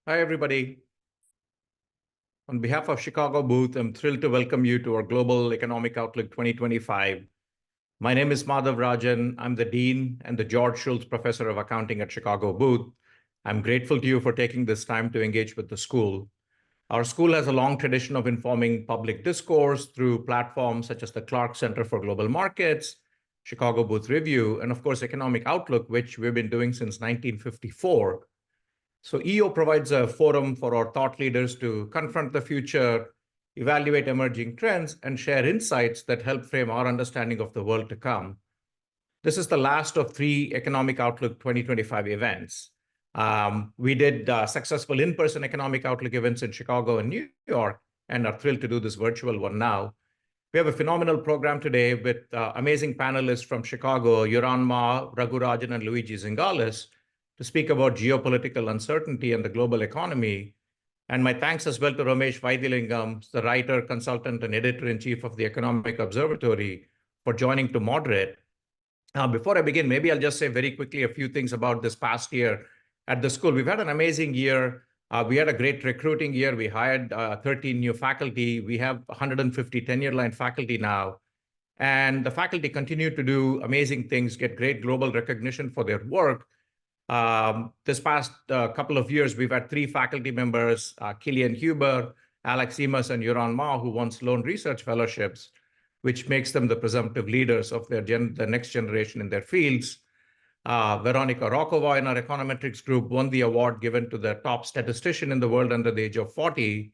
Hi, everybody. On behalf of Chicago Booth, I'm thrilled to welcome you to our Global Economic Outlook 2025. My name is Madhav Rajan. I'm the Dean and the George Schultz Professor of Accounting at Chicago Booth. I'm grateful to you for taking this time to engage with the school. Our school has a long tradition of informing public discourse through platforms such as the Clark Center for Global Markets, Chicago Booth Review, and of course, Economic Outlook, which we've been doing since 1954. So EO provides a forum for our thought leaders to confront the future, evaluate emerging trends, and share insights that help frame our understanding of the world to come. This is the last of 3 Economic Outlook 2025 events. We did successful in-person Economic Outlook events in Chicago and New York, and are thrilled to do this virtual one now. We have a phenomenal program today with amazing panelists from Chicago, Yueran, Raghuram Rajan, and Luigi Zingales, to speak about geopolitical uncertainty and the global economy. And my thanks as well to Romesh Vaitilingam, the writer, consultant, and editor-in-chief of the Economic Observatory, for joining to moderate. Before I begin, maybe I'll just say very quickly a few things about this past year at the school. We've had an amazing year. We had a great recruiting year. We hired 13 new faculty. We have 150 tenure-line faculty now. And the faculty continue to do amazing things, get great global recognition for their work. This past couple of years, we've had 3 faculty members, Killian Huber, Alex Emas, and Yueran Ma, who won Sloan Research Fellowships, which makes them the presumptive leaders of the next generation in their fields. Veronica Rokova in our econometrics group won the award given to the top statistician in the world under the age of 40.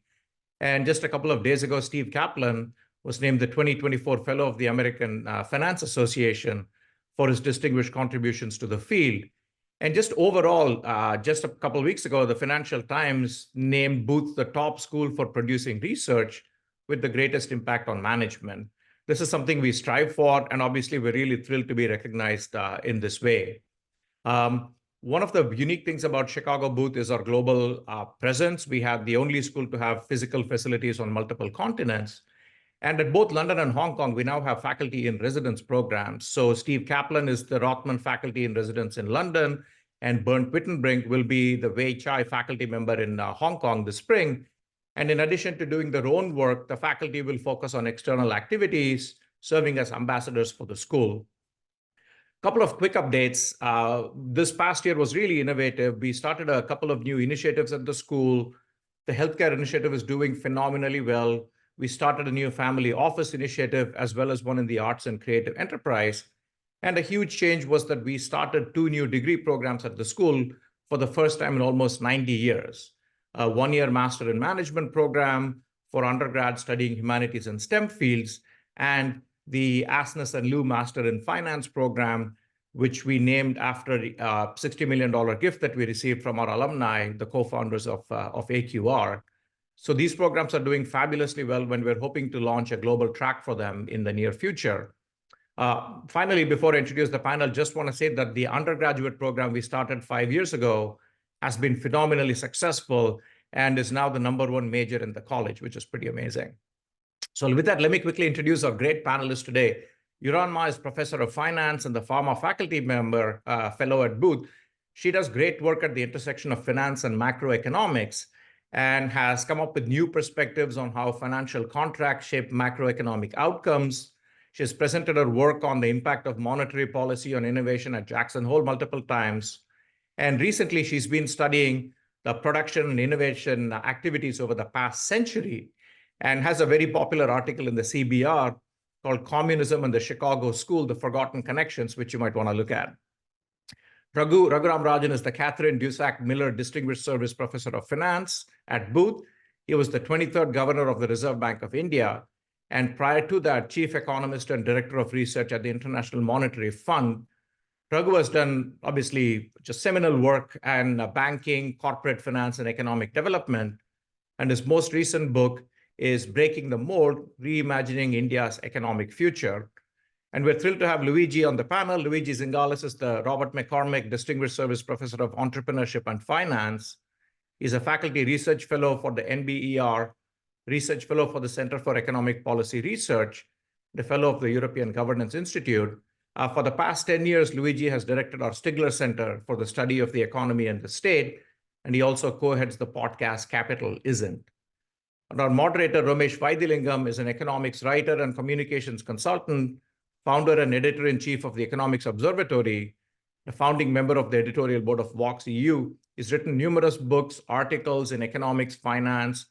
And just a couple of days ago, Steve Kaplan was named the 2024 Fellow of the American Finance Association for his distinguished contributions to the field. And just overall, just a couple of weeks ago, the Financial Times named Booth the top school for producing research with the greatest impact on management. This is something we strive for, and obviously we're really thrilled to be recognized in this way. One of the unique things about Chicago Booth is our global presence. We have the only school to have physical facilities on multiple continents. And at both London and Hong Kong, we now have faculty in residence programs. So Steve Kaplan is the Rothman faculty in residence in London, and Bernd Wittenbrink will be the Wei Chai faculty member in Hong Kong this spring. And in addition to doing their own work, the faculty will focus on external activities, serving as ambassadors for the school. A couple of quick updates. This past year was really innovative. We started a couple of new initiatives at the school. The healthcare initiative is doing phenomenally well. We started a new family office initiative, as well as one in the arts and creative enterprise. And a huge change was that we started 2 new degree programs at the school for the first time in almost 90 years. A 1-year Master in Management program for undergrad studying humanities and STEM fields, and the Asness and Liu Master in Finance program, which we named after a $60 million gift that we received from our alumni, the co-founders of AQR. So these programs are doing fabulously well when we're hoping to launch a global track for them in the near future. Finally, before I introduce the panel, just want to say that the undergraduate program we started 5 years ago has been phenomenally successful and is now the #1 major in the college, which is pretty amazing. So with that, let me quickly introduce our great panelists today. Yueran Ma is Professor of Finance and the Pharma faculty member, fellow at Booth. She does great work at the intersection of finance and macroeconomics, and has come up with new perspectives on how financial contracts shape macroeconomic outcomes. She has presented her work on the impact of monetary policy on innovation at Jackson Hole multiple times. And recently, she's been studying the production and innovation activities over the past century, and has a very popular article in the CBR called Communism and the Chicago School, The Forgotten Connections, which you might want to look at. Raghuram Rajan is the Catherine Dusac Miller Distinguished Service Professor of Finance at Booth. He was the 23rd Governor of the Reserve Bank of India, and prior to that, Chief Economist and Director of Research at the International Monetary Fund. Raghu has done, obviously, just seminal work in banking, corporate finance, and economic development. And his most recent book is Breaking the Mold, Reimagining India's Economic Future. And we're thrilled to have Luigi on the panel. Luigi Zingales is the Robert McCormick Distinguished Service Professor of Entrepreneurship and Finance. He's a faculty research fellow for the NBER, research fellow for the Center for Economic Policy Research, the fellow of the European Governance Institute. For the past 10 years, Luigi has directed our Stigler Center for the Study of the Economy and the State, and he also co-heads the podcast Capital Isn't. And our moderator, Romesh Vaitilingam, is an economics writer and communications consultant, founder and editor-in-chief of the Economics Observatory, a founding member of the editorial board of Vox EU. He's written numerous books, articles in economics, finance,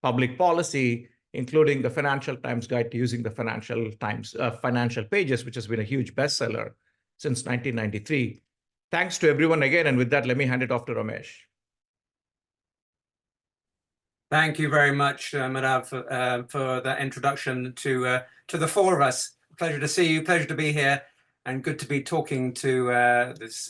public policy, including the Financial Times Guide to Using the Financial Pages, which has been a huge bestseller since 1993. Thanks to everyone again. And with that, let me hand it off to Romesh. Thank you very much, Madhav, for that introduction to the four of us. Pleasure to see you, pleasure to be here, and good to be talking to this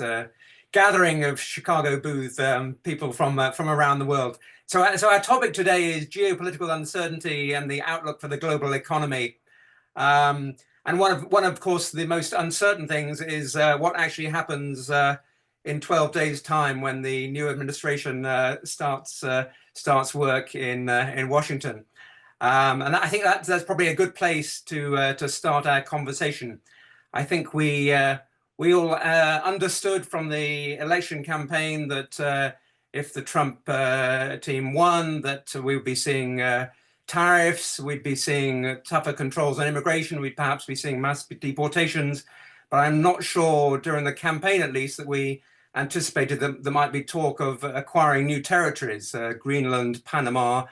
gathering of Chicago booth people from around the world. So our topic today is geopolitical uncertainty and the outlook for the global economy. And one of course, the most uncertain things is what actually happens in 12 days' time when the new administration starts work in Washington. And I think that's probably a good place to start our conversation. I think we all understood from the election campaign that if the Trump team won, that we would be seeing tariffs, we'd be seeing tougher controls on immigration, we'd perhaps be seeing mass deportations. But I'm not sure, during the campaign at least, that we anticipated that there might be talk of acquiring new territories, Greenland, Panama,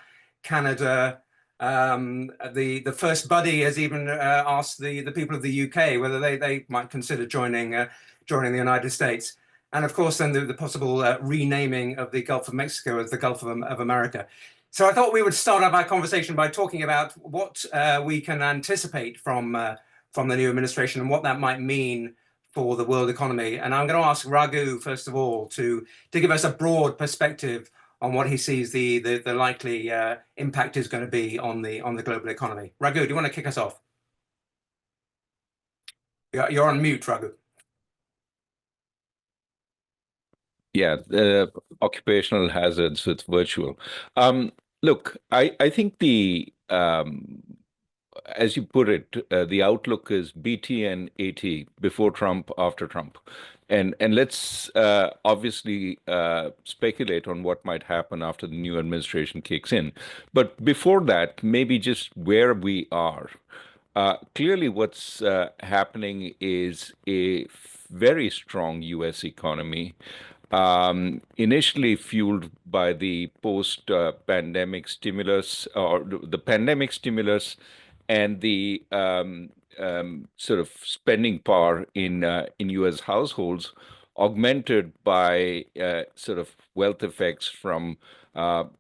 Canada. The first buddy has even asked the people of the UK whether they might consider joining the United States. And of course, then the possible renaming of the Gulf of Mexico as the Gulf of America. So I thought we would start off our conversation by talking about what we can anticipate from the new administration and what that might mean for the world economy. And I'm going to ask Raghu, first of all, to give us a broad perspective on what he sees the likely impact is going to be on the global economy. Raghu, do you want to kick us off? You're on mute, Raghu. Yeah, occupational hazards with virtual. Look, I think as you put it, the outlook is BT and AT, before Trump, after Trump. And let's obviously speculate on what might happen after the new administration kicks in. But before that, maybe just where we are. Clearly, what's happening is a very strong U.S. economy, initially fueled by the post-pandemic stimulus, or the pandemic stimulus, and the sort of spending power in U.S. households, augmented by sort of wealth effects from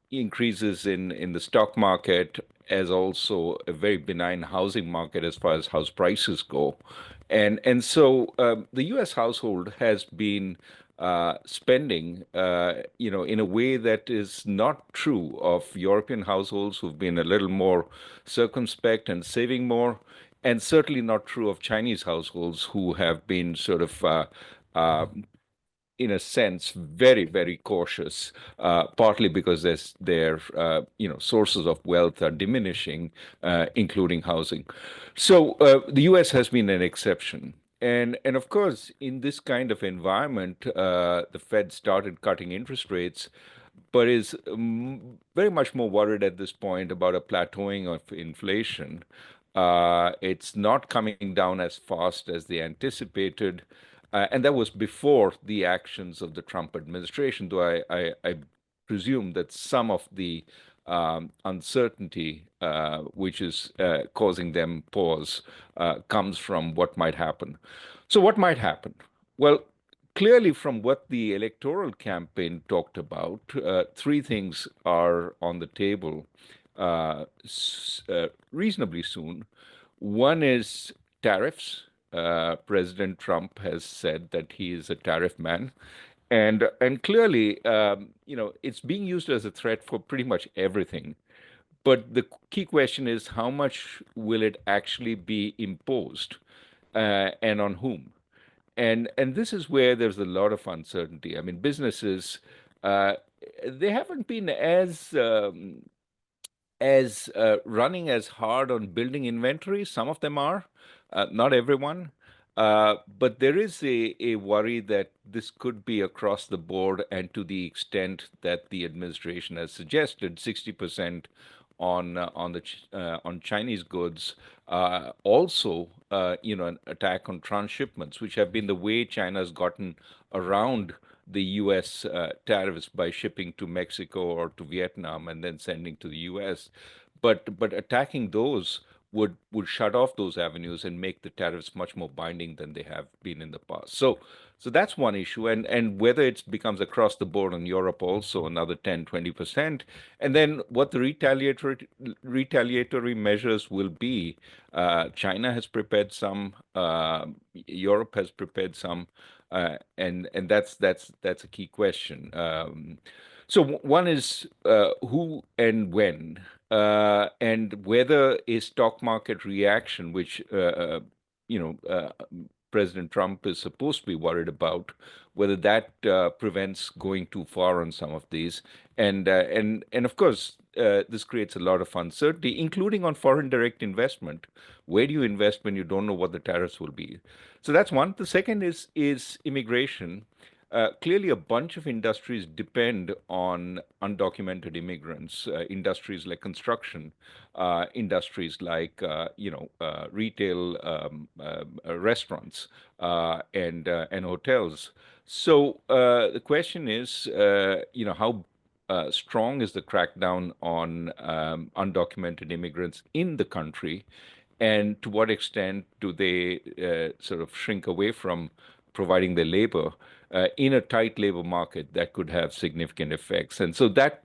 increases in the stock market, as also a very benign housing market as far as house prices go. And so the U.S. household has been spending, in a way that is not true of European households who've been a little more circumspect and saving more, and certainly not true of Chinese households who have been sort of, in a sense, very, very cautious, partly because their sources of wealth are diminishing, including housing. So the U.S. has been an exception. And of course, in this kind of environment, the Fed started cutting interest rates, but is very much more worried at this point about a plateauing of inflation. It's not coming down as fast as they anticipated. And that was before the actions of the Trump administration, though I presume that some of the uncertainty which is causing them pause comes from what might happen. So what might happen? Well, clearly from what the electoral campaign talked about, three things are on the table reasonably soon. One is tariffs. President Trump has said that he is a tariff man. And clearly, it's being used as a threat for pretty much everything. But the key question is, how much will it actually be imposed, and on whom? And this is where there's a lot of uncertainty. I mean, businesses, they haven't been as running as hard on building inventory. Some of them are, not everyone. But there is a worry that this could be across the board, and to the extent that the administration has suggested, 60% on Chinese goods. Also, an attack on transshipments, which have been the way China's gotten around the U.S. Tariffs by shipping to Mexico or to Vietnam and then sending to the U.S. But attacking those would shut off those avenues and make the tariffs much more binding than they have been in the past. So that's one issue, and whether it becomes across the board on Europe also another 10-20%, and then what the retaliatory measures will be. China has prepared some, Europe has prepared some, and that's a key question. So one is who and when, and whether a stock market reaction, which President Trump is supposed to be worried about, whether that prevents going too far on some of these, and of course this creates a lot of uncertainty, including on foreign direct investment. Where do you invest when you don't know what the tariffs will be? So that's one. The second is immigration. Clearly, a bunch of industries depend on undocumented immigrants. Industries like construction, industries like retail, restaurants, and hotels. So the question is, how strong is the crackdown on undocumented immigrants in the country, and to what extent do they sort of shrink away from providing their labor in a tight labor market that could have significant effects? And so that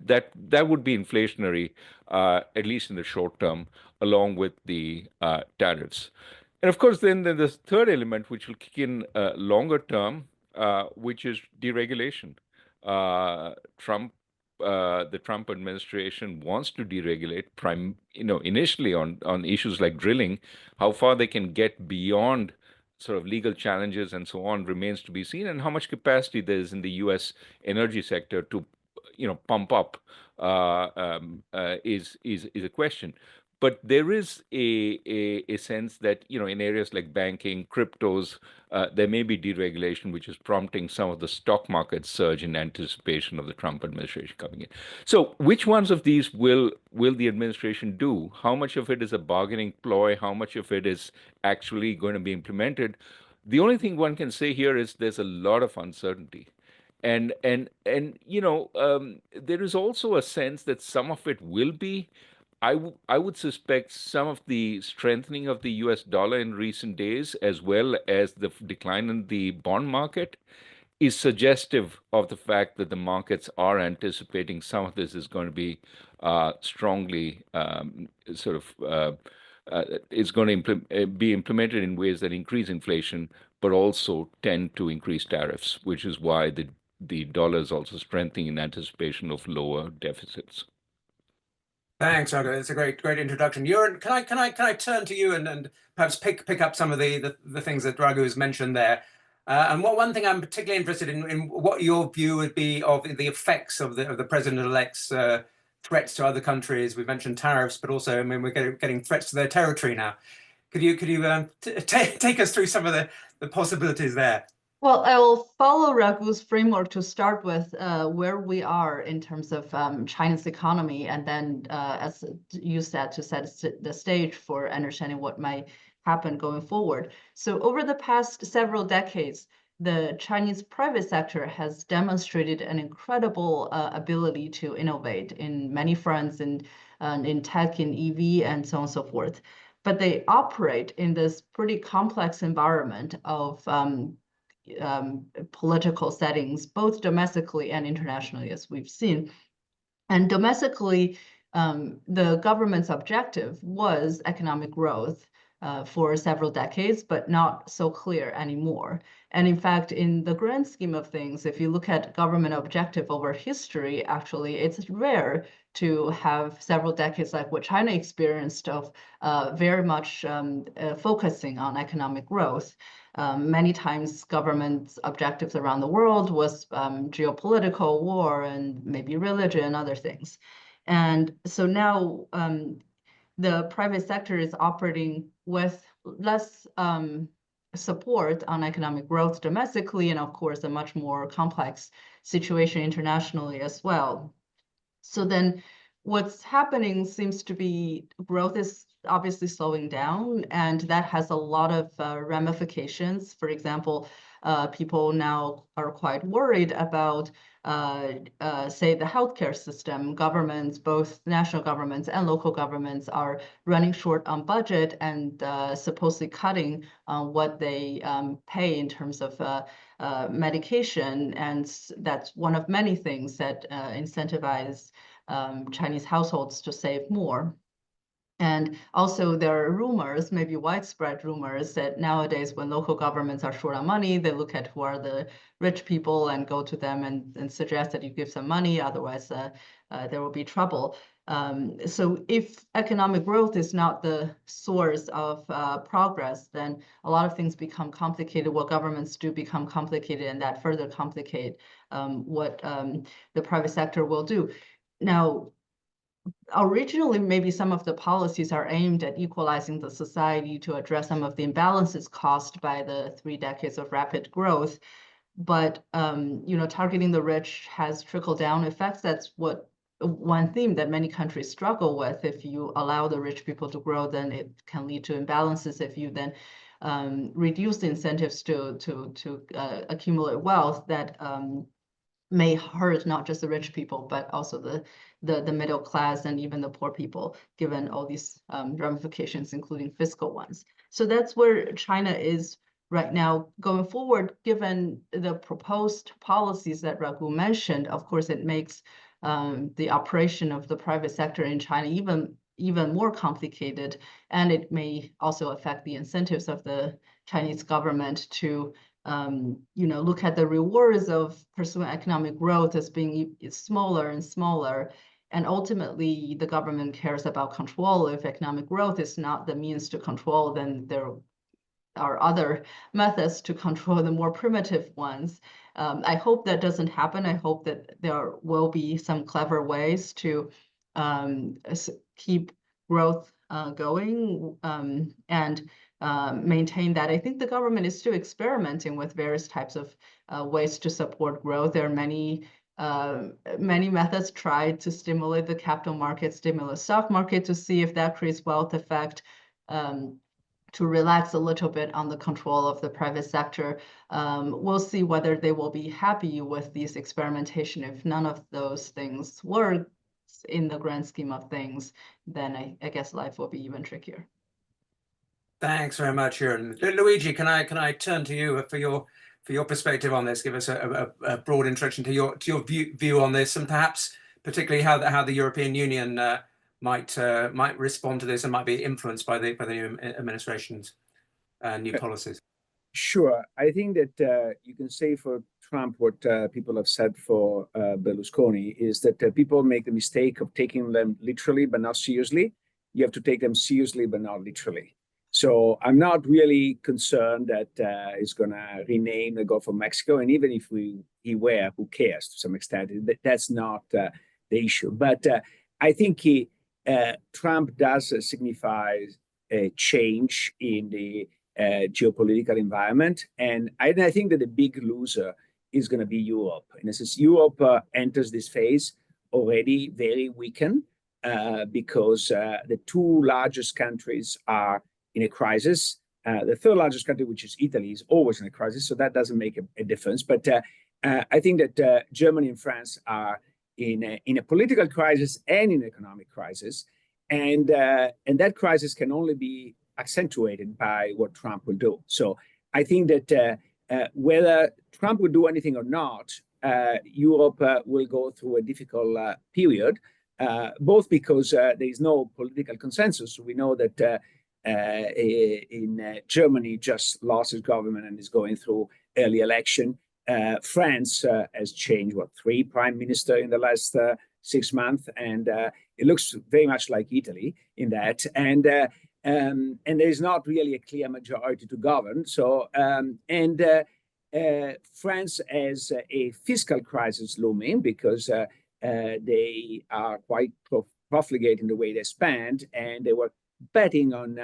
would be inflationary, at least in the short term, along with the tariffs. And of course, then the third element, which will kick in longer term, which is deregulation. The Trump administration wants to deregulate, initially on issues like drilling. How far they can get beyond sort of legal challenges and so on remains to be seen, and how much capacity there is in the U.S. energy sector to, pump up is a question. But there is a sense that, in areas like banking, cryptos, there may be deregulation, which is prompting some of the stock market surge in anticipation of the Trump administration coming in. So which ones of these will the administration do? How much of it is a bargaining ploy? How much of it is actually going to be implemented? The only thing one can say here is there's a lot of uncertainty. And there is also a sense that some of it will be. I would suspect some of the strengthening of the US dollar in recent days, as well as the decline in the bond market, is suggestive of the fact that the markets are anticipating some of this is going to be strongly is going to be implemented in ways that increase inflation, but also tend to increase tariffs, which is why the dollar is also strengthening in anticipation of lower deficits. Thanks, Raghu. It's a great introduction. Yueran, can I turn to you and perhaps pick up some of the things that Raghu has mentioned there? And one thing I'm particularly interested in what your view would be of the effects of the president-elect's threats to other countries. We've mentioned tariffs, but also, we're getting threats to their territory now. Could you take us through some of the possibilities there? Well, I will follow Raghu's framework to start with where we are in terms of China's economy, and then, as you said, to set the stage for understanding what might happen going forward. So over the past several decades, the Chinese private sector has demonstrated an incredible ability to innovate in many fronts, in tech, in EV, and so on and so forth. But they operate in this pretty complex environment of political settings, both domestically and internationally, as we've seen. And domestically, the government's objective was economic growth for several decades, but not so clear anymore. And in fact, in the grand scheme of things, if you look at government objective over history, actually, it's rare to have several decades like what China experienced of very much focusing on economic growth. Many times government's objectives around the world was geopolitical, war, and maybe religion and other things. And so now the private sector is operating with less support on economic growth domestically, and of course, a much more complex situation internationally as well. So then what's happening seems to be growth is obviously slowing down, and that has a lot of ramifications. For example, people now are quite worried about, say, the healthcare system. Governments, both national governments and local governments, are running short on budget and supposedly cutting what they pay in terms of medication. And that's one of many things that incentivize Chinese households to save more. And also there are rumors, maybe widespread rumors, that nowadays when local governments are short on money, they look at who are the rich people and go to them and suggest that you give some money, otherwise there will be trouble. So if economic growth is not the source of progress, then a lot of things become complicated. What governments do become complicated, and that further complicate what the private sector will do. Now, originally, maybe some of the policies are aimed at equalizing the society to address some of the imbalances caused by the 3 decades of rapid growth. But targeting the rich has trickle-down effects. That's one theme that many countries struggle with. If you allow the rich people to grow, then it can lead to imbalances. If you then reduce the incentives to accumulate wealth, that may hurt not just the rich people, but also the middle class and even the poor people, given all these ramifications, including fiscal ones. So that's where China is right now. Going forward, given the proposed policies that Raghu mentioned, of course, it makes the operation of the private sector in China even more complicated, and it may also affect the incentives of the Chinese government to look at the rewards of pursuing economic growth as being smaller and smaller. And ultimately, the government cares about control. If economic growth is not the means to control, then there are other methods to control, the more primitive ones. I hope that doesn't happen. I hope that there will be some clever ways to keep growth going and maintain that. I think the government is still experimenting with various types of ways to support growth. There are many methods tried to stimulate the capital market, stimulate stock market to see if that creates wealth effect, to relax a little bit on the control of the private sector. We'll see whether they will be happy with these experimentation. If none of those things work in the grand scheme of things, then I guess life will be even trickier. Thanks very much, Yueran. Luigi, can I turn to you for your perspective on this? Give us a broad introduction to your view on this, and perhaps particularly how the European Union might respond to this and might be influenced by the new administration's new policies. Sure. I think that you can say for Trump what people have said for Berlusconi is that people make the mistake of taking them literally but not seriously. You have to take them seriously but not literally. So I'm not really concerned that he's going to rename the Gulf of Mexico. And even if he were, who cares to some extent? That's not the issue. But I think Trump does signify a change in the geopolitical environment. And I think that the big loser is going to be Europe. In a sense, Europe enters this phase already very weakened because the 2 largest countries are in a crisis. The 3rd largest country, which is Italy, is always in a crisis, so that doesn't make a difference. But I think that Germany and France are in a political crisis and in an economic crisis, and that crisis can only be accentuated by what Trump will do. So I think that whether Trump will do anything or not, Europe will go through a difficult period, both because there is no political consensus. We know that in Germany just lost its government and is going through early election. France has changed, 3 prime ministers in the last 6 months, and it looks very much like Italy in that. And there is not really a clear majority to govern. So France has a fiscal crisis looming because they are quite profligate in the way they spend, and they were betting on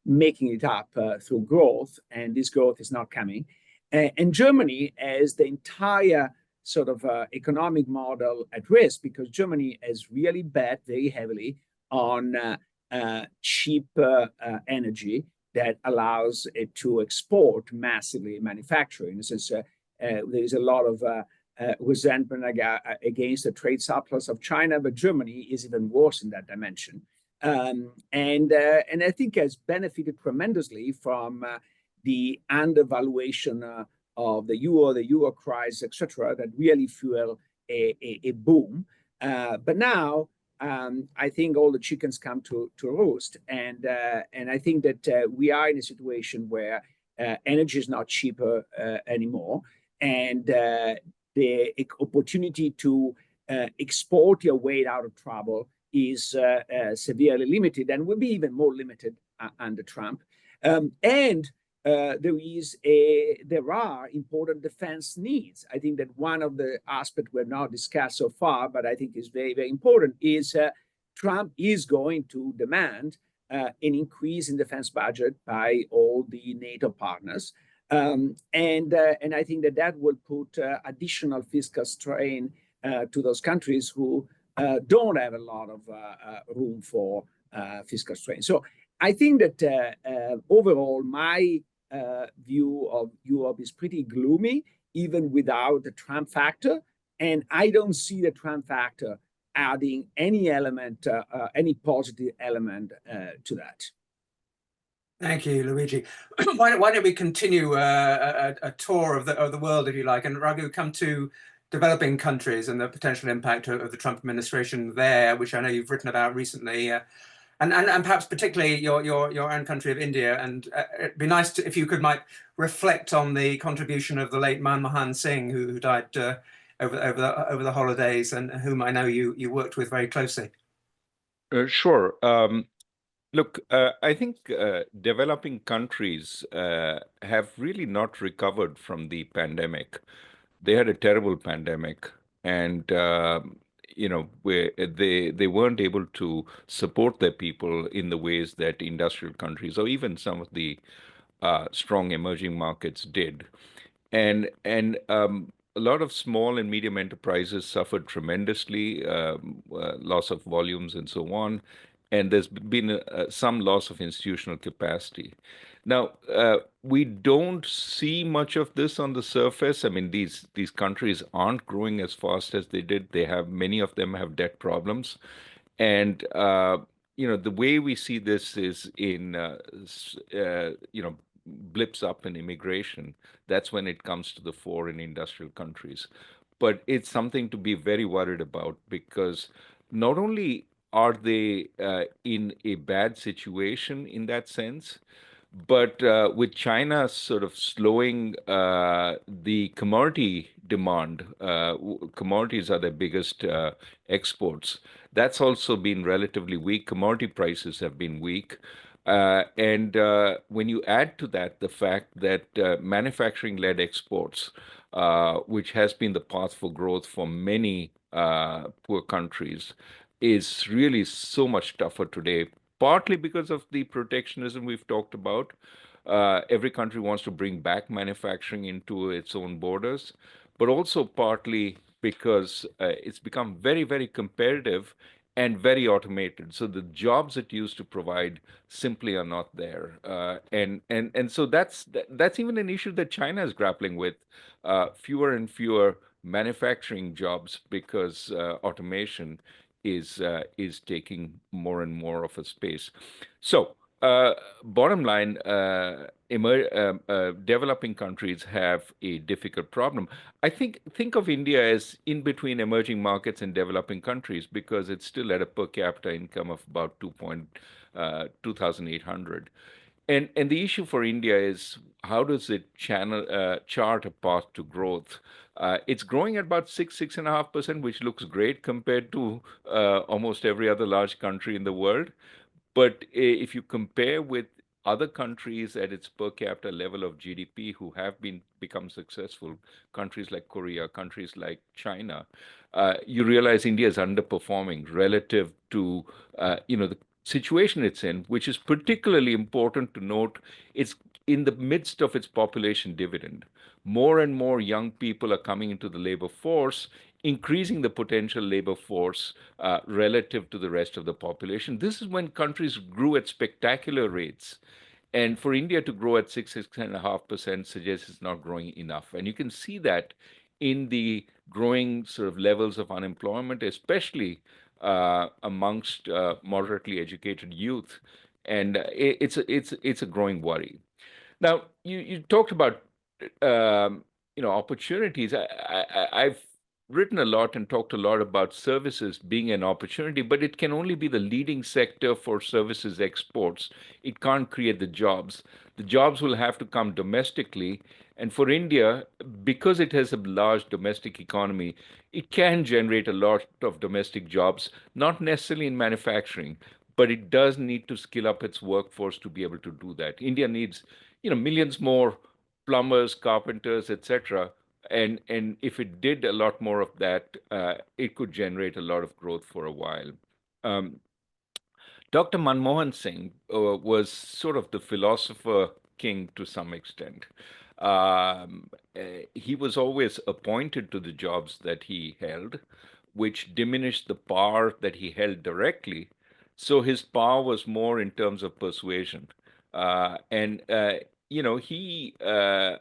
making it up through growth, and this growth is not coming. And Germany has the entire sort of economic model at risk, because Germany has really bet very heavily on cheap energy that allows it to export massively manufacturing. In a sense, there is a lot of resentment against the trade surplus of China, but Germany is even worse in that dimension. And I think has benefited tremendously from the undervaluation of the euro crisis, etc., that really fuel a boom. But now I think all the chickens come to roost, and I think that we are in a situation where energy is not cheaper anymore, and the opportunity to export your way out of trouble is severely limited, and will be even more limited under Trump. There are important defense needs. I think that one of the aspects we've not discussed so far, but I think is very, very important, is Trump is going to demand an increase in defense budget by all the NATO partners. And I think that will put additional fiscal strain to those countries who don't have a lot of room for fiscal strain. So I think that overall, my view of Europe is pretty gloomy, even without the Trump factor. And I don't see the Trump factor adding any element, any positive element to that. Thank you, Luigi. Why don't we continue a tour of the world, if you like, and Raghu, come to developing countries and the potential impact of the Trump administration there, which I know you've written about recently, and perhaps particularly your own country of India. And it'd be nice if you might reflect on the contribution of the late Manmohan Singh, who died over the holidays, and whom I know you worked with very closely. Sure. Look, I think developing countries have really not recovered from the pandemic. They had a terrible pandemic, and where they weren't able to support their people in the ways that industrial countries or even some of the strong emerging markets did. And a lot of small and medium enterprises suffered tremendously, loss of volumes and so on. And there's been some loss of institutional capacity. Now, we don't see much of this on the surface. I mean, these countries aren't growing as fast as they did. Many of them have debt problems. And, the way we see this is in, blips up in immigration. That's when it comes to the fore in industrial countries. But it's something to be very worried about, because not only are they in a bad situation in that sense, but with China sort of slowing the commodity demand, commodities are their biggest exports. That's also been relatively weak. Commodity prices have been weak. And when you add to that the fact that manufacturing-led exports, which has been the path for growth for many poor countries, is really so much tougher today, partly because of the protectionism we've talked about. Every country wants to bring back manufacturing into its own borders, but also partly because it's become very, very competitive and very automated. So the jobs it used to provide simply are not there. And so that's even an issue that China is grappling with. Fewer and fewer manufacturing jobs, because automation is taking more and more of a space. So bottom line, developing countries have a difficult problem. I think of India as in between emerging markets and developing countries, because it's still at a per capita income of about 2,800. And the issue for India is, how does it chart a path to growth? It's growing at about 6.5%, which looks great compared to almost every other large country in the world. But if you compare with other countries at its per capita level of GDP who have become successful, countries like Korea, countries like China, you realize India is underperforming relative to the situation it's in, which is particularly important to note. It's in the midst of its population dividend. More and more young people are coming into the labor force, increasing the potential labor force relative to the rest of the population. This is when countries grew at spectacular rates. And for India to grow at 6.5% suggests it's not growing enough. And you can see that in the growing sort of levels of unemployment, especially amongst moderately educated youth. And it's a growing worry. Now, you talked about opportunities. I've written a lot and talked a lot about services being an opportunity, but it can only be the leading sector for services exports. It can't create the jobs. The jobs will have to come domestically. And for India, because it has a large domestic economy, it can generate a lot of domestic jobs, not necessarily in manufacturing, but it does need to skill up its workforce to be able to do that. India needs, millions more plumbers, carpenters, etc. And if it did a lot more of that, it could generate a lot of growth for a while. Dr. Manmohan Singh was sort of the philosopher king to some extent. He was always appointed to the jobs that he held, which diminished the power that he held directly. So his power was more in terms of persuasion. He,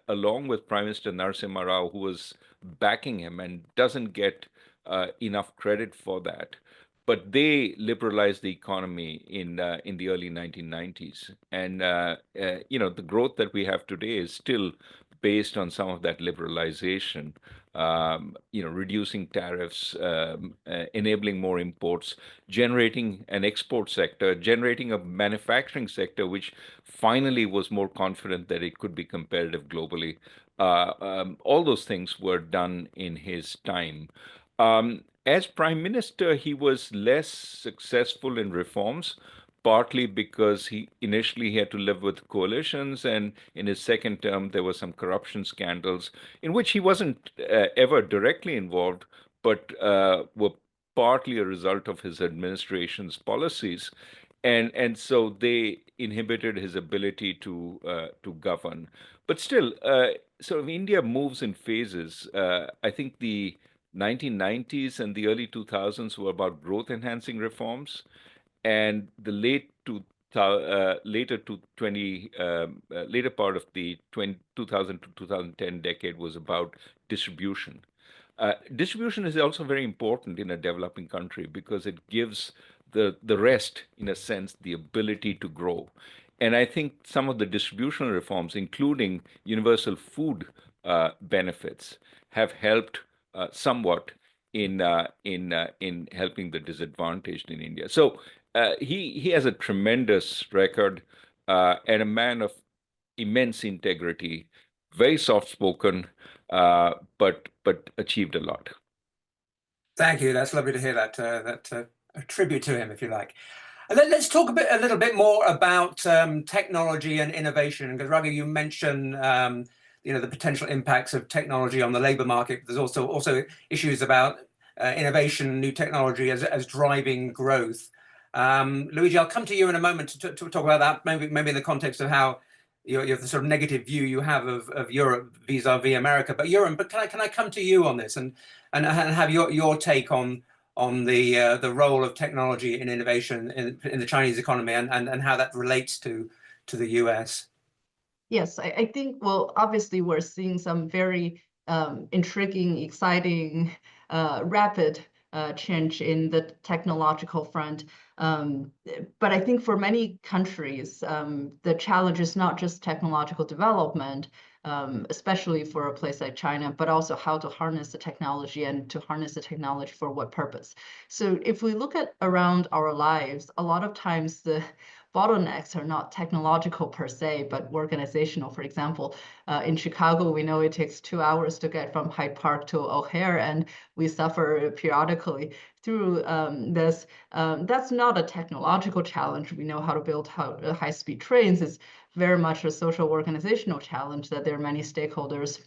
along with Prime Minister Narasimha Rao, who was backing him and doesn't get enough credit for that, but they liberalized the economy in the early 1990s. And, the growth that we have today is still based on some of that liberalization, reducing tariffs, enabling more imports, generating an export sector, generating a manufacturing sector, which finally was more confident that it could be competitive globally. All those things were done in his time. As prime minister, he was less successful in reforms, partly because he initially had to live with coalitions, and in his second term, there were some corruption scandals in which he wasn't ever directly involved, but were partly a result of his administration's policies. And so they inhibited his ability to govern. But still, sort of India moves in phases. I think the 1990s and the early 2000s were about growth-enhancing reforms, and the later part of the 2000 to 2010 decade was about distribution. Distribution is also very important in a developing country because it gives the rest, in a sense, the ability to grow. And I think some of the distributional reforms, including universal food benefits, have helped somewhat in helping the disadvantaged in India. So he has a tremendous record and a man of immense integrity, very soft-spoken, but achieved a lot. Thank you. That's lovely to hear that a tribute to him, if you like. And then let's talk a little bit more about technology and innovation. Because Raghu, you mentioned the potential impacts of technology on the labor market. There's also issues about innovation, new technology as driving growth. Luigi, I'll come to you in a moment to talk about that, maybe in the context of how the sort of negative view you have of Europe vis-a-vis America. But Yueran, can I come to you on this and have your take on the role of technology and innovation in the Chinese economy and how that relates to the US? Yes, I think, well, obviously we're seeing some very intriguing, exciting, rapid change in the technological front. But I think for many countries, the challenge is not just technological development, especially for a place like China, but also how to harness the technology and to harness the technology for what purpose. So if we look at around our lives, a lot of times the bottlenecks are not technological per se, but organizational. For example, in Chicago, we know it takes 2 hours to get from Hyde Park to O'Hare, and we suffer periodically through this. That's not a technological challenge. We know how to build high-speed trains. It's very much a social organizational challenge that there are many stakeholders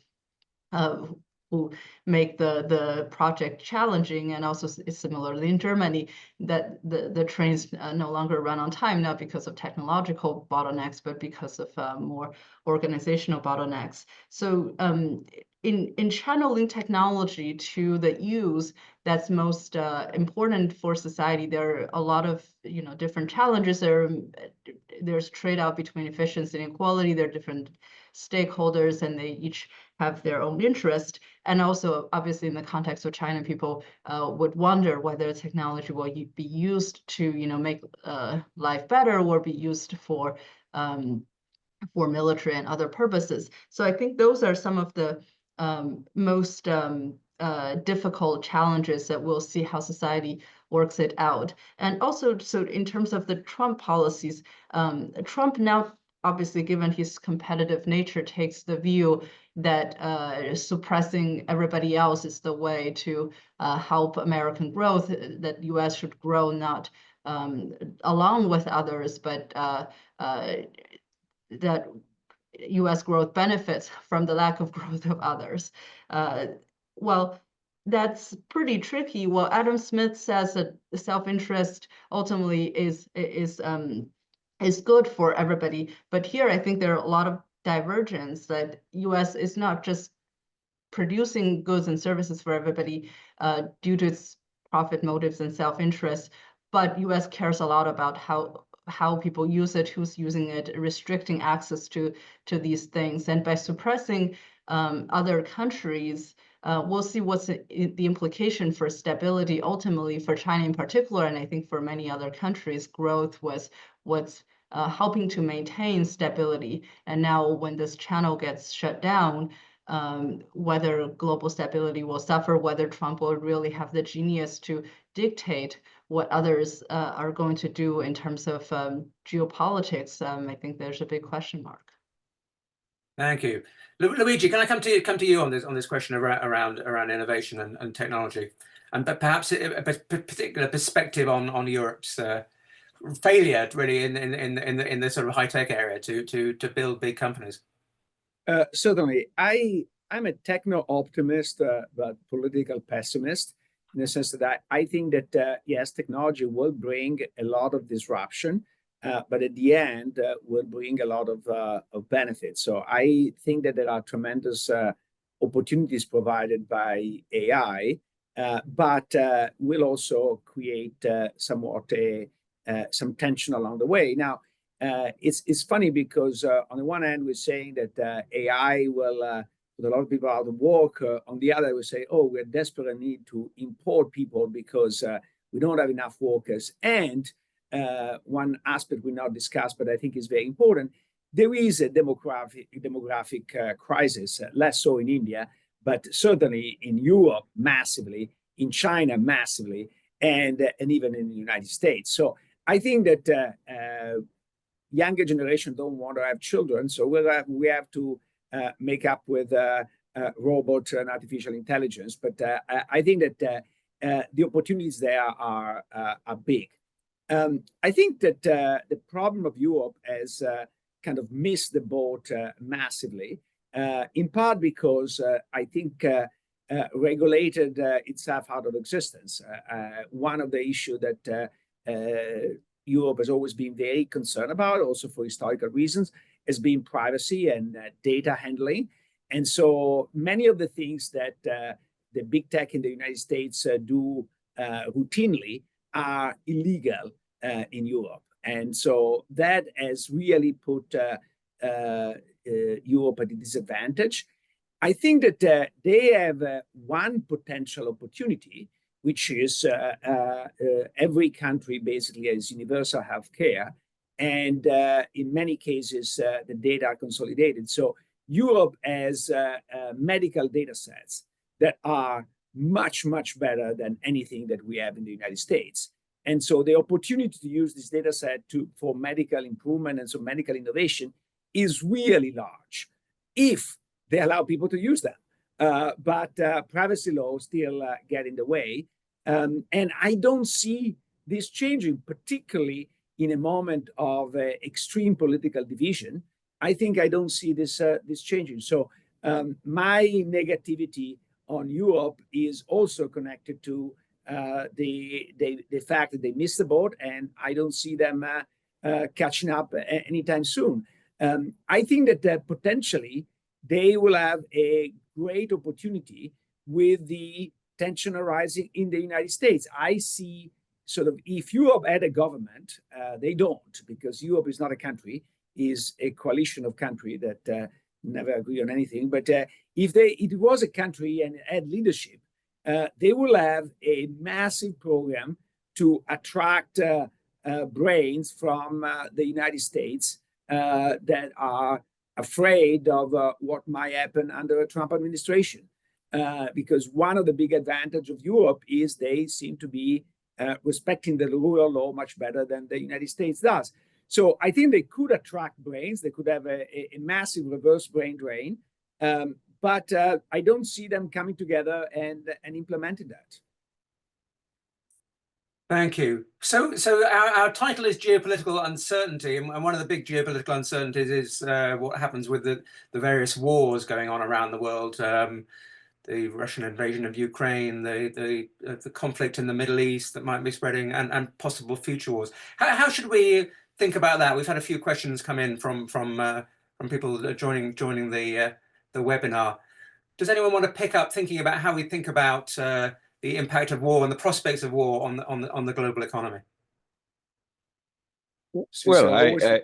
who make the project challenging. And also similarly in Germany, that the trains no longer run on time, not because of technological bottlenecks, but because of more organizational bottlenecks. So in channeling technology to the use that's most important for society, there are a lot of different challenges. There's trade-off between efficiency and equality. There are different stakeholders, and they each have their own interest. And also, obviously, in the context of China, people would wonder whether technology will be used to make life better, or be used for military and other purposes. So I think those are some of the most difficult challenges that we'll see how society works it out. And also, so in terms of the Trump policies, Trump now, obviously, given his competitive nature, takes the view that suppressing everybody else is the way to help American growth, that U.S. should grow not along with others, but that U.S. growth benefits from the lack of growth of others. Well, that's pretty tricky. Well, Adam Smith says that self-interest ultimately is good for everybody, but here I think there are a lot of divergence, that U.S. is not just producing goods and services for everybody due to its profit motives and self-interest, but U.S. cares a lot about how people use it, who's using it, restricting access to these things. And by suppressing other countries, we'll see what's the implication for stability, ultimately for China in particular, and I think for many other countries. Growth was what's helping to maintain stability. And now when this channel gets shut down, whether global stability will suffer, whether Trump will really have the genius to dictate what others are going to do in terms of geopolitics, I think there's a big question mark. Thank you, Luigi. Can I come to you on this question around innovation and technology, and perhaps a particular perspective on Europe's failure, really, in the sort of high tech area to build big companies? Certainly, I'm a techno optimist, but political pessimist, in the sense that I think that yes, technology will bring a lot of disruption, but at the end will bring a lot of benefits. So I think that there are tremendous opportunities provided by AI, but will also create somewhat some tension along the way. Now, it's funny because on the one hand, we're saying that AI will put a lot of people out of work. On the other, we say, oh, we're desperately need to import people because we don't have enough workers. And one aspect we not discussed, but I think is very important, there is a demographic crisis, less so in India, but certainly in Europe massively, in China massively, and even in the United States. So I think that younger generation don't want to have children, so we have to make up with robot and artificial intelligence. But I think that the opportunities there are big. I think that the problem of Europe has kind of missed the boat massively, in part because I think regulated itself out of existence. One of the issues that Europe has always been very concerned about, also for historical reasons, has been privacy and data handling. And so many of the things that the big tech in the United States do routinely are illegal in Europe. And so that has really put Europe at a disadvantage. I think that they have one potential opportunity, which is every country basically has universal health care. And in many cases, the data are consolidated. So Europe has medical data sets that are much, much better than anything that we have in the United States. And so the opportunity to use this data set for medical improvement and so medical innovation is really large, if they allow people to use them. But privacy laws still get in the way. And I don't see this changing, particularly in a moment of extreme political division. I think I don't see this changing. So my negativity on Europe is also connected to the fact that they missed the boat, and I don't see them catching up anytime soon. I think that potentially they will have a great opportunity with the tension arising in the United States. I see sort of, if Europe had a government, they don't, because Europe is not a country, is a coalition of countries that never agree on anything. But if it was a country and had leadership, they will have a massive program to attract brains from the United States that are afraid of what might happen under a Trump administration. Because one of the big advantages of Europe is they seem to be respecting the rule of law much better than the United States does. So I think they could attract brains. They could have a massive reverse brain drain. But I don't see them coming together and implementing that. Thank you. So our title is Geopolitical Uncertainty, and one of the big geopolitical uncertainties is what happens with the various wars going on around the world. The Russian invasion of Ukraine, the conflict in the Middle East that might be spreading, and possible future wars. How should we think about that? We've had a few questions come in from people joining the webinar. Does anyone want to pick up thinking about how we think about the impact of war and the prospects of war on the global economy? Well,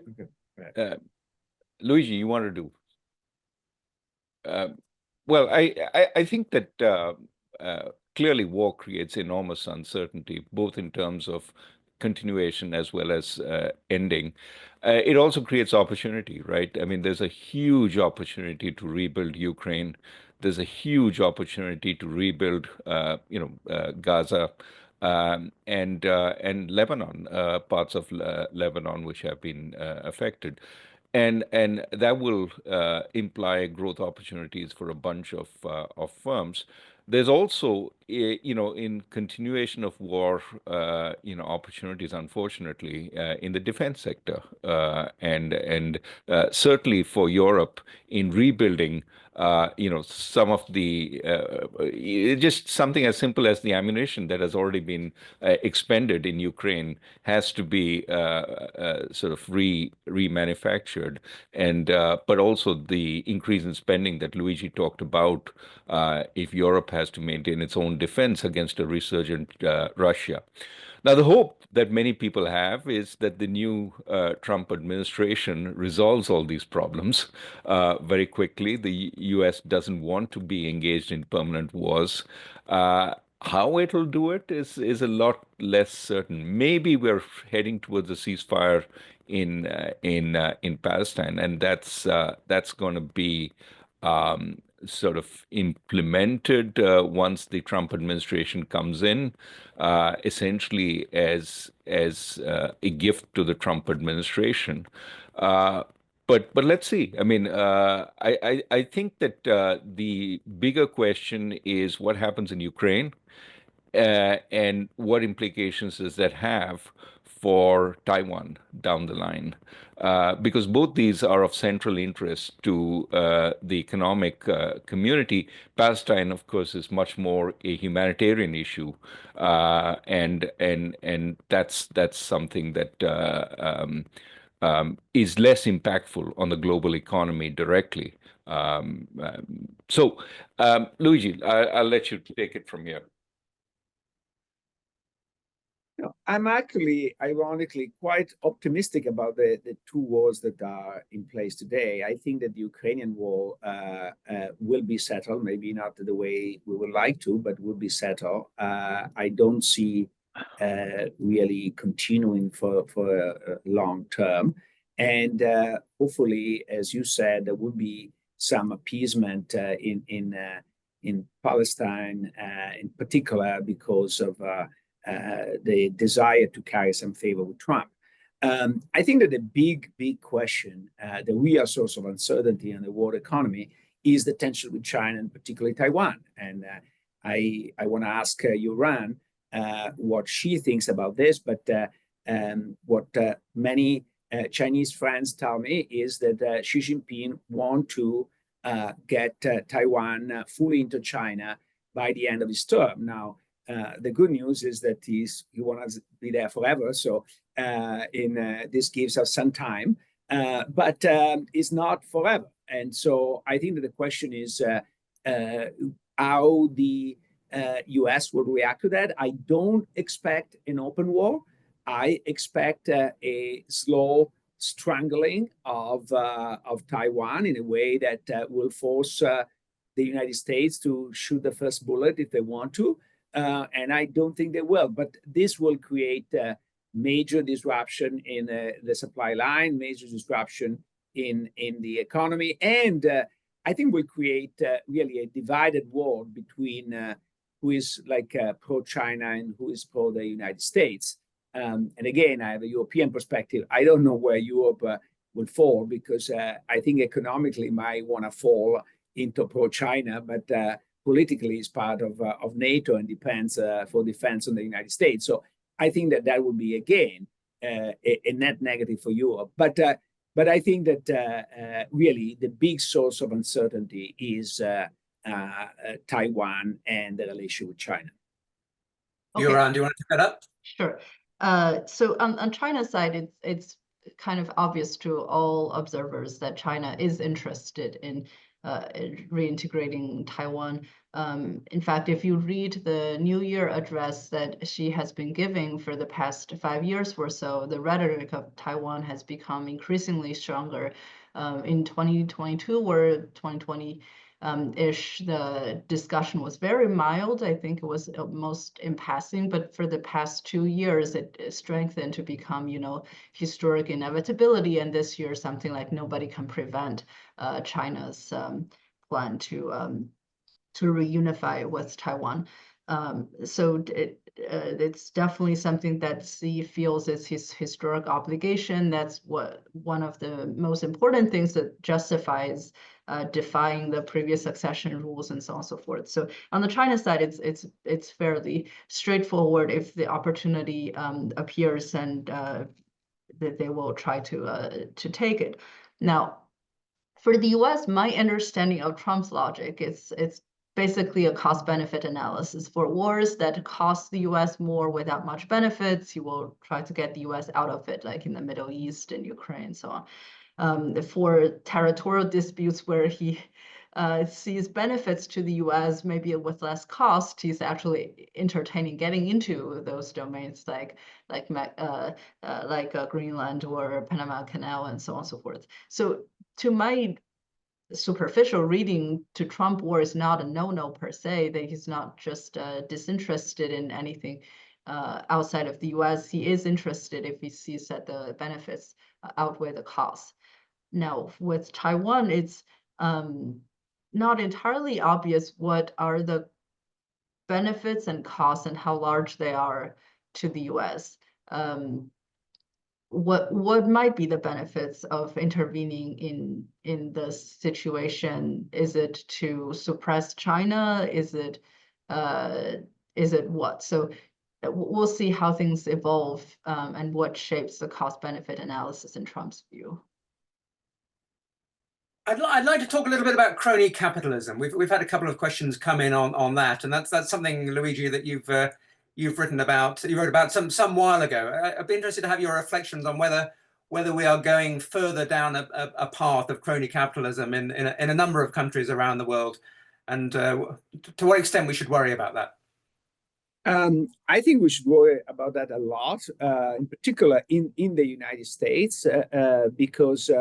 Luigi, you want to do? Well, I think that clearly war creates enormous uncertainty, both in terms of continuation as well as ending. It also creates opportunity, right? I mean, there's a huge opportunity to rebuild Ukraine. There's a huge opportunity to rebuild, Gaza and Lebanon, parts of Lebanon which have been affected. And that will imply growth opportunities for a bunch of firms. There's also, in continuation of war, opportunities, unfortunately, in the defense sector, and certainly for Europe in rebuilding, some of the just something as simple as the ammunition that has already been expended in Ukraine has to be sort of remanufactured, and but also the increase in spending that Luigi talked about if Europe has to maintain its own defense against a resurgent Russia. Now, the hope that many people have is that the new Trump administration resolves all these problems very quickly. The U.S. doesn't want to be engaged in permanent wars. How it'll do it is a lot less certain. Maybe we're heading towards a ceasefire in Palestine, and that's going to be sort of implemented once the Trump administration comes in, essentially as a gift to the Trump administration. But let's see. I mean, I think that the bigger question is what happens in Ukraine, and what implications does that have for Taiwan down the line? Because both these are of central interest to the economic community. Palestine, of course, is much more a humanitarian issue, and that's something that is less impactful on the global economy directly. So, Luigi, I'll let you take it from here. I'm actually, ironically, quite optimistic about the two wars that are in place today. I think that the Ukrainian war will be settled, maybe not the way we would like to, but will be settled. I don't see really continuing for a long term. And hopefully, as you said, there will be some appeasement in Palestine, in particular, because of the desire to carry some favor with Trump. I think that the big question, the real source of uncertainty in the world economy is the tension with China and particularly Taiwan. And I want to ask Yueran what she thinks about this, but what many Chinese friends tell me is that Xi Jinping want to get Taiwan fully into China by the end of his term. Now, the good news is that he wants to be there forever. So this gives us some time, but it's not forever. And so I think that the question is how the US will react to that. I don't expect an open war. I expect a slow strangling of Taiwan in a way that will force the United States to shoot the first bullet if they want to. And I don't think they will. But this will create major disruption in the supply line, major disruption in the economy. And I think will create really a divided world between who is like pro-China and who is pro the United States. And again, I have a European perspective. I don't know where Europe will fall, because I think economically might want to fall into pro-China, but politically is part of NATO and depends for defense on the United States. So I think that would be, again, a net negative for Europe. But I think that really the big source of uncertainty is Taiwan and the relation with China. Okay. Yueran, do you want to pick that up? Sure. So on China's side, it's kind of obvious to all observers that China is interested in reintegrating Taiwan. In fact, if you read the New Year address that she has been giving for the past 5 years or so, the rhetoric of Taiwan has become increasingly stronger. In 2022 or 2020, ish, the discussion was very mild. I think it was most in passing, but for the past 2 years, it strengthened to become, historic inevitability. And this year, something like nobody can prevent China's plan to reunify with Taiwan. So it's definitely something that Xi feels is his historic obligation. That's one of the most important things that justifies defying the previous succession rules and so on and so forth. So on the China side, it's fairly straightforward. If the opportunity appears, and that they will try to take it. Now, for the US, my understanding of Trump's logic is it's basically a cost-benefit analysis. For wars that cost the US more without much benefits, he will try to get the US out of it, like in the Middle East and Ukraine and so on. For territorial disputes where he sees benefits to the US, maybe with less cost, he's actually entertaining getting into those domains like Greenland or Panama Canal and so on and so forth. So to my superficial reading, to Trump, war is not a no-no per se, that he's not just disinterested in anything outside of the US. He is interested if he sees that the benefits outweigh the costs. Now, with Taiwan, it's not entirely obvious what are the benefits and costs and how large they are to the US. What might be the benefits of intervening in the situation? Is it to suppress China? Is it what? So we'll see how things evolve and what shapes the cost-benefit analysis in Trump's view. I'd like to talk a little bit about crony capitalism. We've had a couple of questions come in on that, and that's something, Luigi, that you've written about. You wrote about some while ago. I'd be interested to have your reflections on whether we are going further down a path of crony capitalism in a number of countries around the world, and to what extent we should worry about that. I think we should worry about that a lot, in particular in the United States, because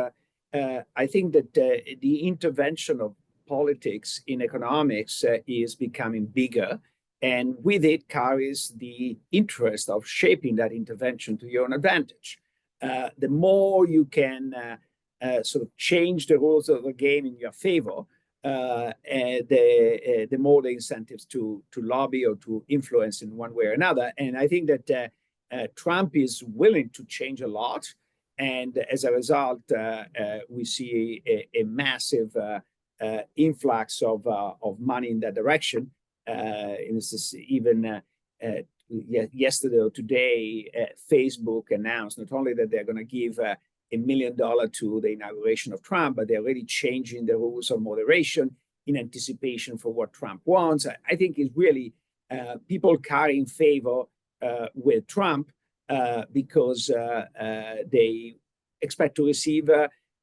I think that the intervention of politics in economics is becoming bigger, and with it carries the interest of shaping that intervention to your own advantage. The more you can sort of change the rules of the game in your favor, the more the incentives to lobby or to influence in one way or another. And I think that Trump is willing to change a lot. And as a result, we see a massive influx of money in that direction. And this is even yesterday or today, Facebook announced not only that they're going to give $1 million to the inauguration of Trump, but they're already changing the rules of moderation. in anticipation for what Trump wants. I think it's really people carrying favor with Trump because they expect to receive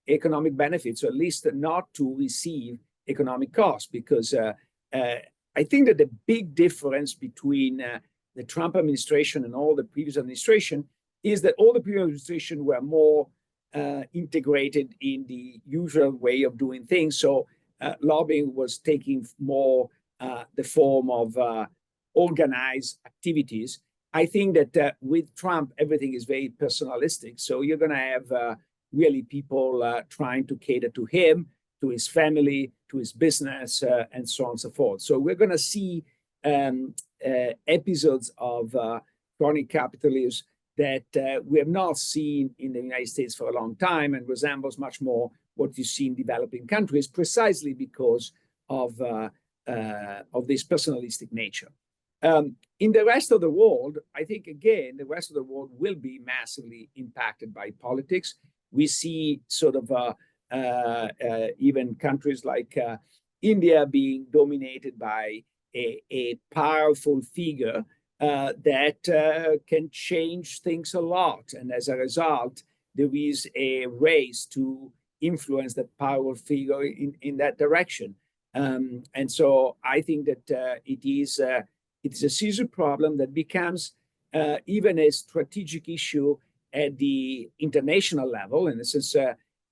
economic benefits, or at least not to receive economic costs. Because I think that the big difference between the Trump administration and all the previous administration is that all the previous administration were more integrated in the usual way of doing things. So lobbying was taking more the form of organized activities. I think that with Trump, everything is very personalistic. So you're going to have really people trying to cater to him, to his family, to his business, and so on and so forth. So we're going to see episodes of crony capitalism that we have not seen in the United States for a long time, and resembles much more what you see in developing countries, precisely because of this personalistic nature. In the rest of the world, I think, again, the rest of the world will be massively impacted by politics. We see sort of even countries like India being dominated by a powerful figure that can change things a lot. And as a result, there is a race to influence that powerful figure in that direction. And so I think that it's a serious problem that becomes even a strategic issue at the international level. In the sense,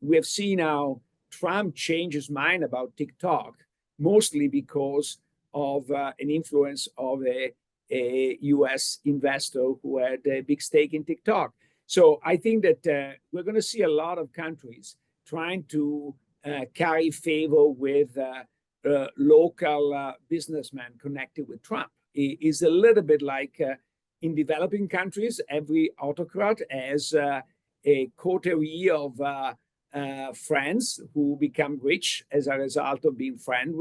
we have seen how Trump changed his mind about TikTok, mostly because of an influence of a US investor who had a big stake in TikTok. So I think that we're going to see a lot of countries trying to carry favor with local businessmen connected with Trump. It is a little bit like in developing countries, every autocrat has a coterie of friends who become rich as a result of being friends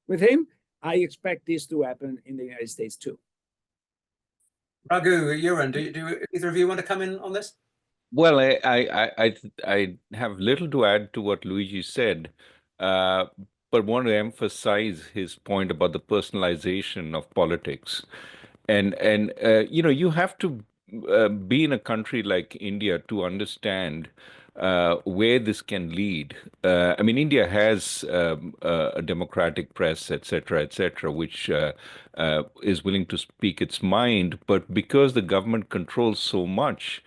with him. I expect this to happen in the United States too. Raghu, Yueran, do either of you want to come in on this? Well, I have little to add to what Luigi said, but want to emphasize his point about the personalization of politics. And you have to be in a country like India to understand where this can lead. I mean, India has a democratic press, et cetera, which is willing to speak its mind. But because the government controls so much,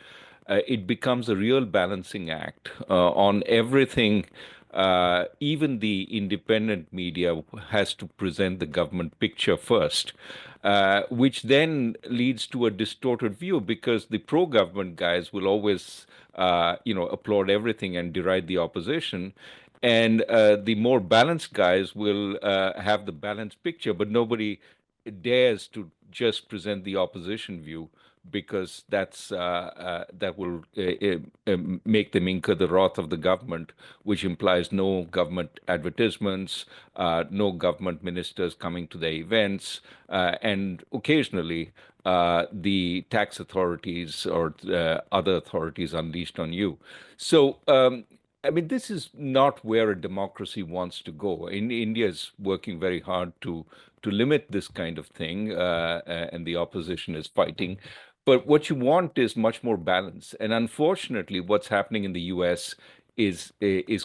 it becomes a real balancing act on everything. Even the independent media has to present the government picture first, which then leads to a distorted view, because the pro-government guys will always, applaud everything and deride the opposition. And the more balanced guys will have the balanced picture, but nobody dares to just present the opposition view, because that will make them incur the wrath of the government, which implies no government advertisements, no government ministers coming to their events, and occasionally the tax authorities or other authorities unleashed on you. So, I mean, this is not where a democracy wants to go. India is working very hard to limit this kind of thing, and the opposition is fighting. But what you want is much more balance. And unfortunately, what's happening in the US is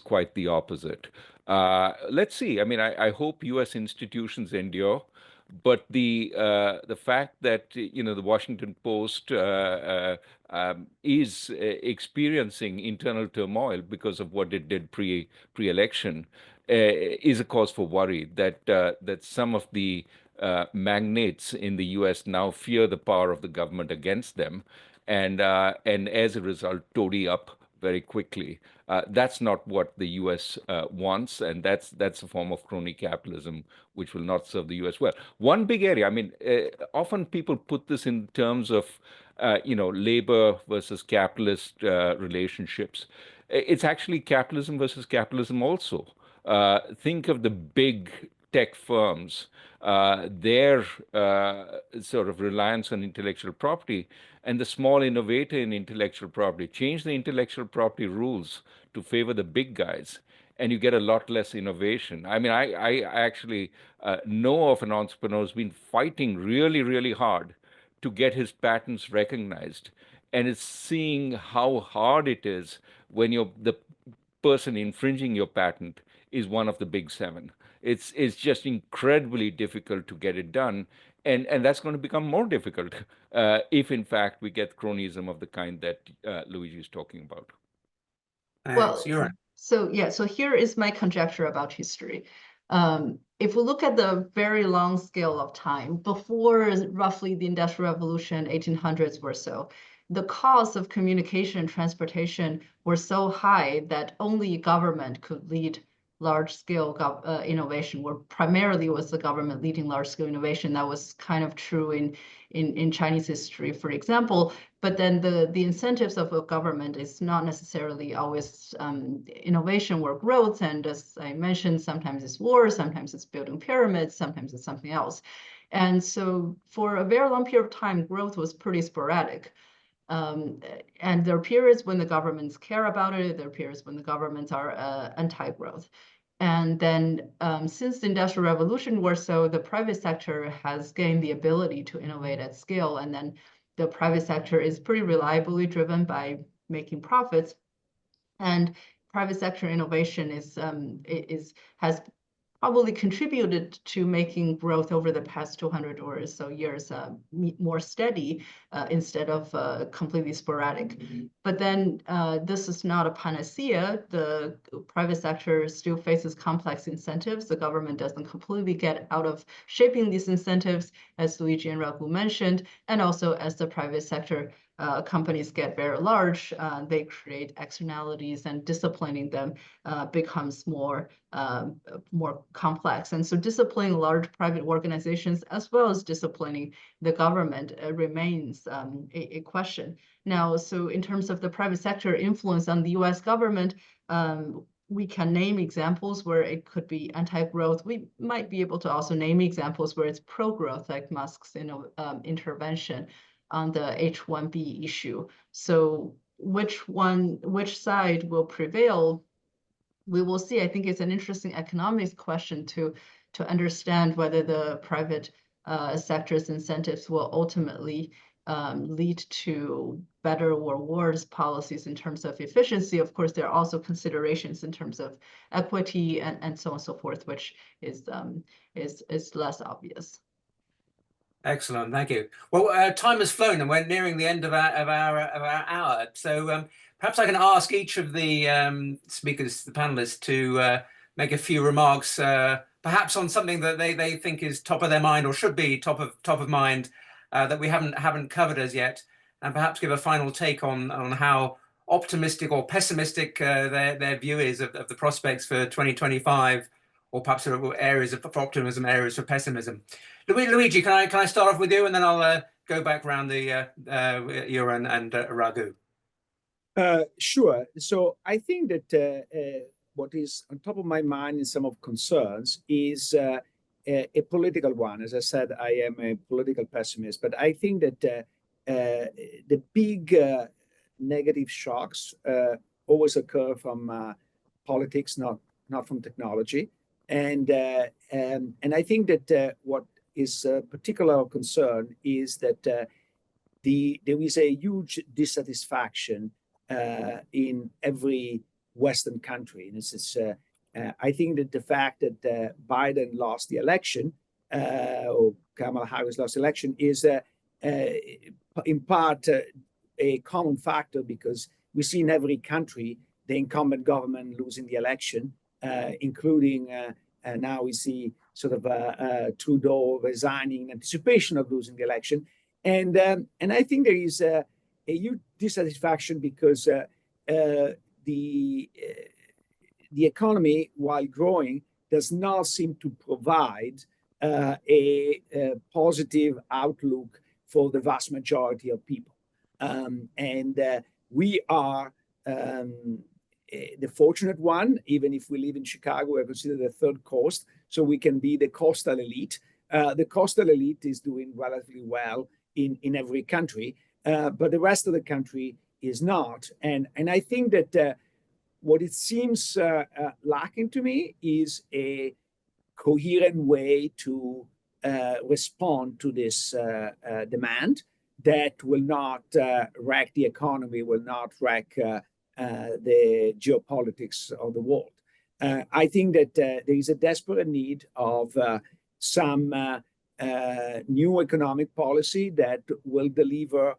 quite the opposite. Let's see. I mean, I hope US institutions endure. But the fact that the Washington Post is experiencing internal turmoil because of what it did pre-election is a cause for worry that some of the magnates in the U.S. now fear the power of the government against them, and as a result, toady up very quickly. That's not what the U.S. wants, and that's a form of crony capitalism which will not serve the U.S. well. One big area, I mean, often people put this in terms of labor versus capitalist relationships. It's actually capitalism versus capitalism also. Think of the big tech firms, their sort of reliance on intellectual property, and the small innovator in intellectual property. Change the intellectual property rules to favor the big guys, and you get a lot less innovation. I mean, I actually know of an entrepreneur who's been fighting really, really hard to get his patents recognized. And it's seeing how hard it is when the person infringing your patent is one of the big seven. It's just incredibly difficult to get it done. And that's going to become more difficult if, in fact, we get cronyism of the kind that Luigi is talking about. Well, Yueran. so here is my conjecture about history. If we look at the very long scale of time, before roughly the Industrial Revolution, 1800s or so, the costs of communication and transportation were so high that only government could lead large-scale innovation, where primarily was the government leading large-scale innovation. That was kind of true in Chinese history, for example. But then the incentives of a government is not necessarily always innovation or growth. And as I mentioned, sometimes it's war, sometimes it's building pyramids, sometimes it's something else. And so for a very long period of time, growth was pretty sporadic. And there are periods when the governments care about it. There are periods when the governments are anti-growth. And then since the Industrial Revolution or so, the private sector has gained the ability to innovate at scale. And then the private sector is pretty reliably driven by making profits. And private sector innovation has probably contributed to making growth over the past 200 or so years more steady instead of completely sporadic. But then this is not a panacea. The private sector still faces complex incentives. The government doesn't completely get out of shaping these incentives, as Luigi and Raghu mentioned, and also as the private sector companies get very large, they create externalities, and disciplining them becomes more complex. And so disciplining large private organizations as well as disciplining the government remains a question. Now, so in terms of the private sector influence on the US government, we can name examples where it could be anti-growth. We might be able to also name examples where it's pro-growth, like Musk's intervention on the H-1B issue. So which side will prevail? We will see. I think it's an interesting economics question to understand whether the private sector's incentives will ultimately lead to better or worse policies in terms of efficiency. Of course, there are also considerations in terms of equity and so on and so forth, which is less obvious. Excellent, thank you. Well, time has flown, and we're nearing the end of our hour. So perhaps I can ask each of the speakers, the panelists, to make a few remarks, perhaps on something that they think is top of their mind or should be top of mind that we haven't covered as yet, and perhaps give a final take on how optimistic or pessimistic their view is of the prospects for 2025, or perhaps areas for optimism, areas for pessimism. Luigi, can I start off with you, and then I'll go back around the Yueran and Raghu. Sure. So I think that what is on top of my mind in some of concerns is a political one. As I said, I am a political pessimist, but I think that the big negative shocks always occur from politics, not from technology. And I think that what is a particular concern is that there is a huge dissatisfaction in every Western country. And I think that the fact that Biden lost the election, or Kamala Harris lost the election, is in part a common factor, because we see in every country the incumbent government losing the election, including now we see sort of Trudeau resigning in anticipation of losing the election. And I think there is a huge dissatisfaction because the economy, while growing, does not seem to provide a positive outlook for the vast majority of people. And we are the fortunate one. Even if we live in Chicago, we're considered the third coast, so we can be the coastal elite. The coastal elite is doing relatively well in every country, but the rest of the country is not. And I think that what it seems lacking to me is a coherent way to respond to this demand that will not wreck the economy, will not wreck the geopolitics of the world. I think that there is a desperate need of some new economic policy that will deliver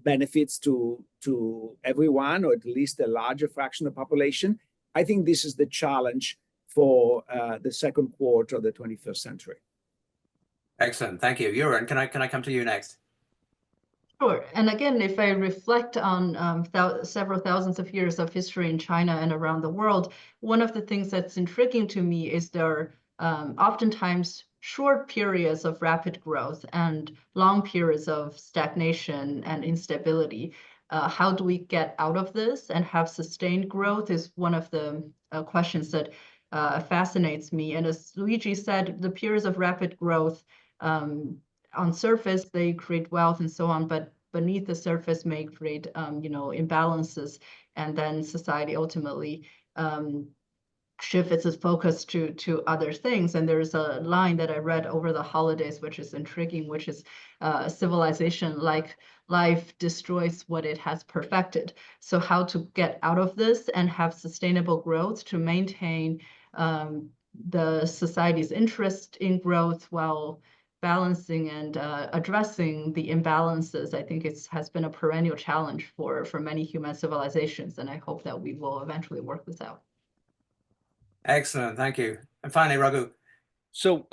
benefits to everyone, or at least a larger fraction of the population. I think this is the challenge for the second quarter of the 21st century. Excellent, thank you. Yueran, can I come to you next? Sure. And again, if I reflect on several thousands of years of history in China and around the world, one of the things that's intriguing to me is there are oftentimes short periods of rapid growth and long periods of stagnation and instability. How do we get out of this and have sustained growth is one of the questions that fascinates me. And as Luigi said, the periods of rapid growth, on surface, they create wealth and so on, but beneath the surface may create, imbalances, and then society ultimately shifts its focus to other things. And there's a line that I read over the holidays, which is intriguing, which is civilization, like life, destroys what it has perfected. So how to get out of this and have sustainable growth to maintain the society's interest in growth while balancing and addressing the imbalances, I think has been a perennial challenge for many human civilizations, and I hope that we will eventually work this out. Excellent, thank you. And finally, Raghu. So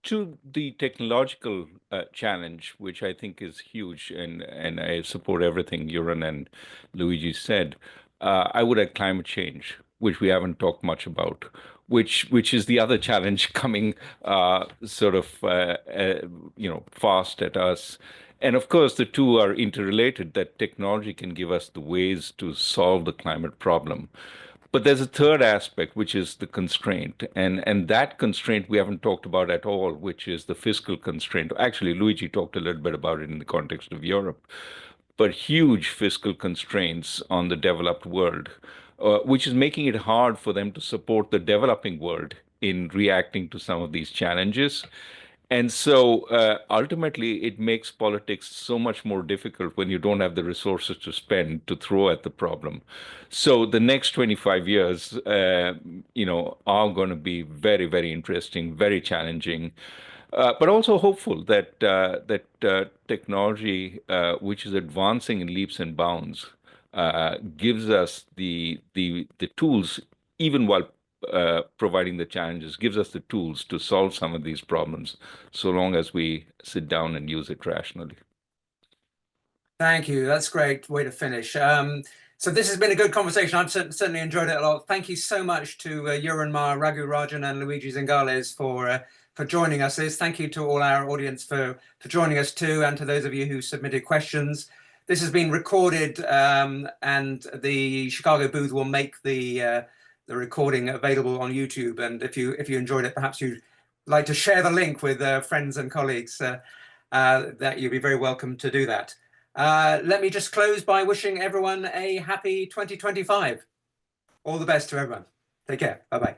to the technological challenge, which I think is huge, and I support everything Yueran and Luigi said, I would add climate change, which we haven't talked much about, which is the other challenge coming fast at us. And of course, the two are interrelated, that technology can give us the ways to solve the climate problem. But there's a third aspect, which is the constraint. And that constraint we haven't talked about at all, which is the fiscal constraint. Actually, Luigi talked a little bit about it in the context of Europe. But huge fiscal constraints on the developed world, which is making it hard for them to support the developing world in reacting to some of these challenges. And so ultimately, it makes politics so much more difficult when you don't have the resources to spend to throw at the problem. So the next 25 years, are going to be very, very interesting, very challenging, but also hopeful that technology, which is advancing in leaps and bounds, gives us the tools, even while providing the challenges, gives us the tools to solve some of these problems, so long as we sit down and use it rationally. Thank you. That's a great way to finish. So this has been a good conversation. I've certainly enjoyed it a lot. Thank you so much to Yueran Ma, Raghuram Rajan, and Luigi Zingales for joining us. Thank you to all our audience for joining us too, and to those of you who submitted questions. This has been recorded, and the Chicago booth will make the recording available on YouTube. And if you enjoyed it, perhaps you'd like to share the link with friends and colleagues, that you'd be very welcome to do that. Let me just close by wishing everyone a happy 2025. All the best to everyone. Take care. Bye-bye.